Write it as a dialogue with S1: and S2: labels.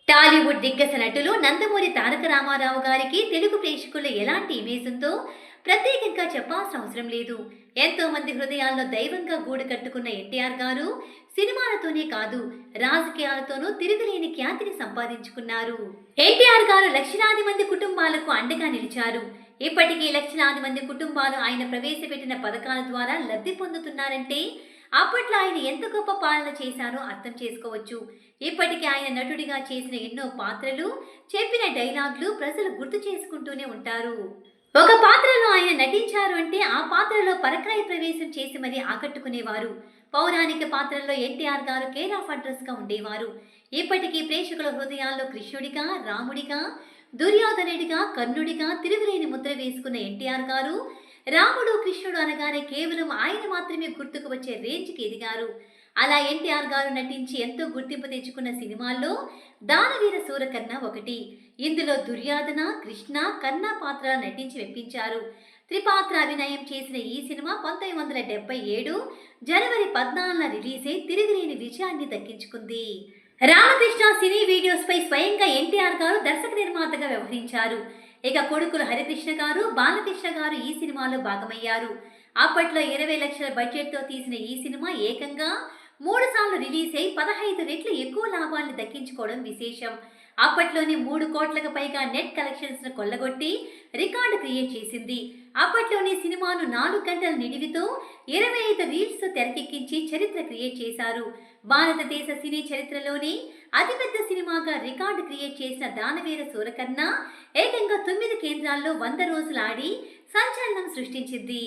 S1: టాలీవుడ్ దిగ్గజ నటులు నందమూరి తారక రామారావు గారికి తెలుగు ప్రేక్షకుల్లో ఎలాంటి ఇమేజ్ ఉందో ప్రత్యేకంగా చెప్పాల్సిన అవసరం లేదు. ఎంతో మంది హృదయాల్లో దైవంగా గూడు కట్టుకున్న ఎన్టీఆర్ గారు సినిమాలతోనే కాదు రాజకీయాలతోనూ తిరుగులేని ఖ్యాతిని సంపాదించుకున్నారు. ఎన్టీఆర్ గారు లక్షలాది మంది కుటుంబాలకు అండగా నిలిచారు. ఇప్పటికీ లక్షలాది మంది కుటుంబాలు ఆయన ప్రవేశపెట్టిన పథకాల ద్వారా లబ్ధి పొందుతున్నారంటే అప్పట్లో ఆయన ఎంత గొప్ప పాలన చేశారో అర్థం చేసుకోవచ్చు. ఇప్పటికీ ఆయన నటుడిగా చేసిన ఎన్నో పాత్రలు, చెప్పిన డైలాగులు ప్రజలు గుర్తు చేసుకుంటూనే ఉంటారు. ఒక పాత్రలో ఆయన నటించారు అంటే ఆ పాత్రలో పరకాయ ప్రవేశం చేసి మరీ ఆకట్టుకునేవారు. పౌరాణిక పాత్రల్లో ఎన్టీఆర్ గారు కేర్ ఆఫ్ అడ్రస్ గా ఉండేవారు. ఇప్పటికీ ప్రేక్షకుల హృదయాల్లో కృష్ణుడిగా, రాముడిగా, దుర్యోధనుడిగా, కర్ణుడిగా తిరుగులేని ముద్ర వేసుకున్న ఎన్టీఆర్ గారు రాముడు, కృష్ణుడు అనగానే కేవలం ఆయన మాత్రమే గుర్తుకు వచ్చే రేంజ్కి ఎదిగారు. అలా ఎన్టీఆర్ గారు నటించి ఎంతో గుర్తింపు తెచ్చుకున్న సినిమాల్లో దానవీర సూరకర్ణ ఒకటి. ఇందులో దుర్యోధన, కృష్ణ, కర్ణ పాత్ర నటించి మెప్పించారు. త్రిపాత్ర అభినయం చేసిన ఈ సినిమా 1977 జనవరి 14న రిలీజ్ అయి తిరిగిలేని విజయాన్ని దక్కించుకుంది. రామకృష్ణ సినీ వీడియోస్ పై స్వయంగా ఎన్టీఆర్ గారు దర్శక నిర్మాతగా వ్యవహరించారు. ఇక కొడుకులు హరికృష్ణ గారు, బాలకృష్ణ గారు ఈ సినిమాలో భాగమయ్యారు. అప్పట్లో 20 లక్షల బడ్జెట్తో తీసిన ఈ సినిమా ఏకంగా 3 సార్లు రిలీజ్ అయి 15 రెట్లు ఎక్కువ లాభాలను దక్కించుకోవడం విశేషం. అప్పట్లోనే 3 కోట్లకు పైగా నెట్ కలెక్షన్స్ ను కొల్లగొట్టి రికార్డు క్రియేట్ చేసింది. అప్పట్లోనే సినిమాను 4 గంటల నిడివితో 25 రీల్స్ తెరకెక్కించి చరిత్ర క్రియేట్ చేశారు. భారతదేశ సినీ చరిత్రలోనే అతిపెద్ద సినిమాగా రికార్డు క్రియేట్ చేసిన దానవీర సూరకర్ణ ఏకంగా 9 కేంద్రాల్లో 100 రోజులు ఆడి సంచలనం సృష్టించింది.